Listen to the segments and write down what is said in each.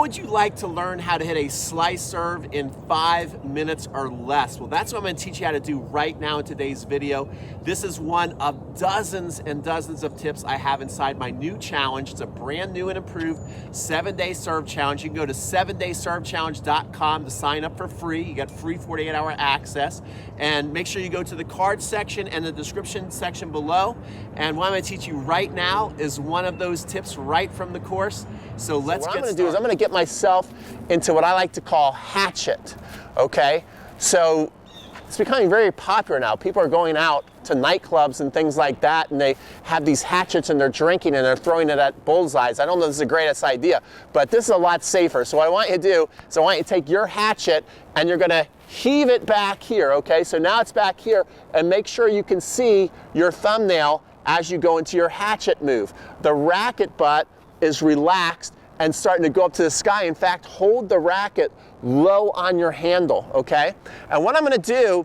How would you like to learn how to hit a slice serve in 5 minutes or less? Well, that's what I'm going to teach you how to do right now in today's video. This is one of dozens and dozens of tips I have inside my new challenge. It's a brand new and improved 7-day serve challenge. You can go to 7dayservechallenge.com to sign up for free. You get free 48-hour access. And make sure you go to the card section and the description section below. And what I'm going to teach you right now is one of those tips right from the course. So let's get started. What I'm going to do is I'm going to get myself into what I like to call Hatchet, okay? So it's becoming very popular now. People are going out to nightclubs and things like that, and they have these hatchets and they're drinking and they're throwing it at bullseyes. I don't know if this is the greatest idea, but this is a lot safer. So what I want you to do is I want you to take your hatchet and you're going to heave it back here, okay? So now it's back here, and make sure you can see your thumbnail as you go into your hatchet move. The racket butt is relaxed and starting to go up to the sky. In fact, hold the racket low on your handle, okay? And what I'm gonna do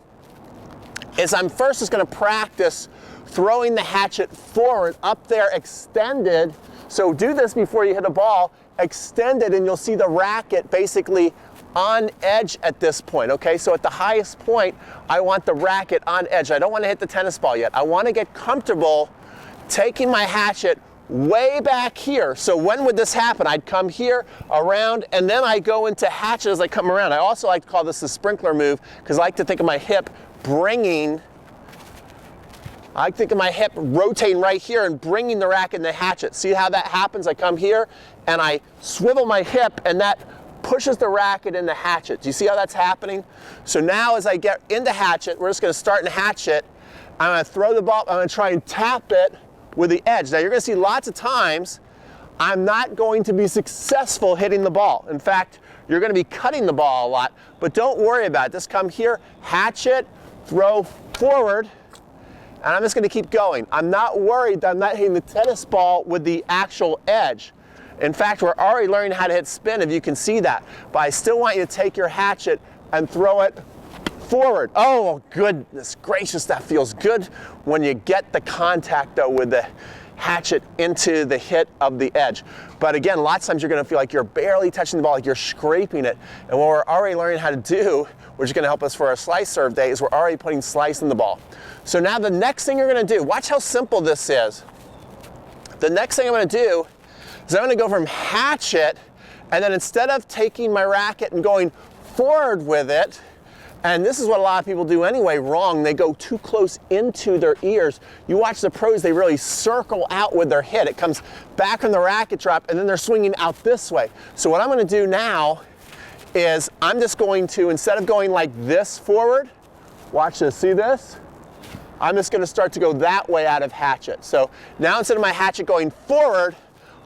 is I'm first just gonna practice throwing the hatchet forward, up there, extended. So do this before you hit a ball, extended, and you'll see the racket basically on edge at this point, okay? So at the highest point, I want the racket on edge. I don't wanna hit the tennis ball yet. I wanna get comfortable taking my hatchet way back here. So when would this happen? I'd come here, around, and then I go into hatchet as I come around. I also like to call this the sprinkler move because I like to think of my hip rotating right here and bringing the racket in the hatchet. See how that happens? I come here and I swivel my hip and that pushes the racket in the hatchet. Do you see how that's happening? So now as I get into hatchet, we're just gonna start in hatchet. I'm gonna throw the ball, I'm gonna try and tap it with the edge. Now you're gonna see lots of times I'm not going to be successful hitting the ball. In fact, you're gonna be cutting the ball a lot, but don't worry about it. Just come here, hatchet, throw forward, and I'm just gonna keep going. I'm not worried that I'm not hitting the tennis ball with the actual edge. In fact, we're already learning how to hit spin, if you can see that, but I still want you to take your hatchet and throw it forward. Oh, goodness gracious, that feels good when you get the contact though with the hatchet into the hit of the edge. But again, lots of times you're gonna feel like you're barely touching the ball, like you're scraping it. And what we're already learning how to do, which is gonna help us for our slice serve day, is we're already putting slice in the ball. So now the next thing you're gonna do, watch how simple this is. The next thing I'm gonna do is I'm gonna go from hatchet, and then instead of taking my racket and going forward with it, and this is what a lot of people do anyway wrong, they go too close into their ears. You watch the pros, they really circle out with their hit. It comes back from the racket drop and then they're swinging out this way. So what I'm gonna do now is I'm just going to, instead of going like this forward, watch this, see this? I'm just gonna start to go that way out of hatchet. So now instead of my hatchet going forward,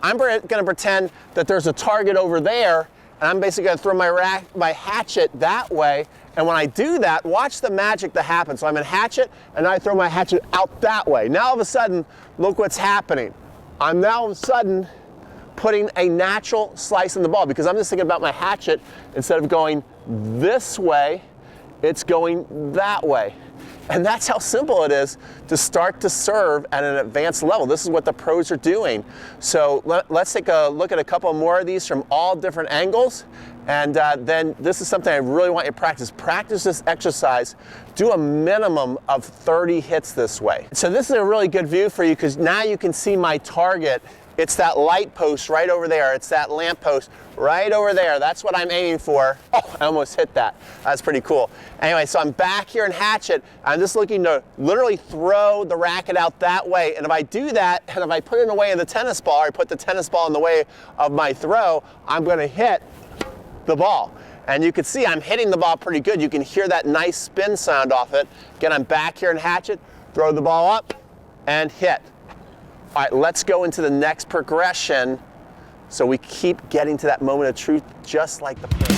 I'm gonna pretend that there's a target over there, and I'm basically gonna throw my hatchet that way. And when I do that, watch the magic that happens. So I'm in hatchet, and I throw my hatchet out that way. Now all of a sudden, look what's happening. I'm now all of a sudden putting a natural slice in the ball because I'm just thinking about my hatchet. Instead of going this way, it's going that way. And that's how simple it is to start to serve at an advanced level. This is what the pros are doing. So let's take a look at a couple more of these from all different angles. And then this is something I really want you to practice. Practice this exercise. Do a minimum of 30 hits this way. So this is a really good view for you because now you can see my target. It's that light post right over there. It's that lamp post right over there. That's what I'm aiming for. Oh, I almost hit that. That's pretty cool. Anyway, so I'm back here in hatchet. I'm just looking to literally throw the racket out that way. And if I do that, and if I put it in the way of the tennis ball, or I put the tennis ball in the way of my throw, I'm gonna hit the ball. And you can see I'm hitting the ball pretty good. You can hear that nice spin sound off it. Again, I'm back here in hatchet, throw the ball up, and hit. All right, let's go into the next progression so we keep getting to that moment of truth just like the